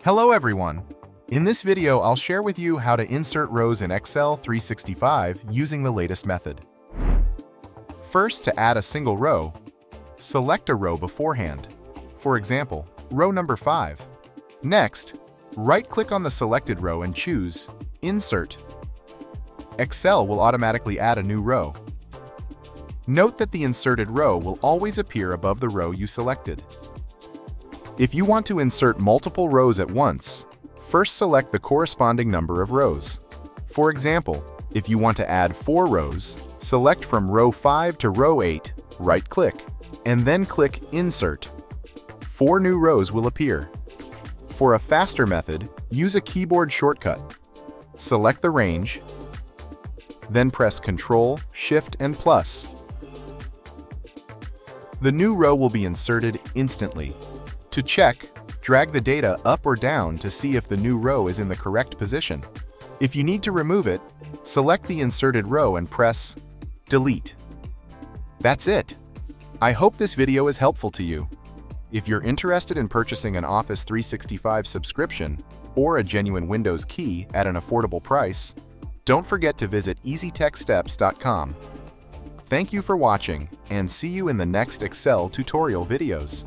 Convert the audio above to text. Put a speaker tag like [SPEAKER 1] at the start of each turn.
[SPEAKER 1] Hello everyone! In this video, I'll share with you how to insert rows in Excel 365 using the latest method. First, to add a single row, select a row beforehand. For example, row number 5. Next, right-click on the selected row and choose Insert. Excel will automatically add a new row. Note that the inserted row will always appear above the row you selected. If you want to insert multiple rows at once, first select the corresponding number of rows. For example, if you want to add 4 rows, select from row 5 to row 8, right-click, and then click Insert. 4 new rows will appear. For a faster method, use a keyboard shortcut. Select the range, then press Ctrl, Shift, and plus. The new row will be inserted instantly. To check, drag the data up or down to see if the new row is in the correct position. If you need to remove it, select the inserted row and press Delete. That's it! I hope this video is helpful to you. If you're interested in purchasing an Office 365 subscription or a genuine Windows key at an affordable price, don't forget to visit EasyTechSteps.com. Thank you for watching, and see you in the next Excel tutorial videos.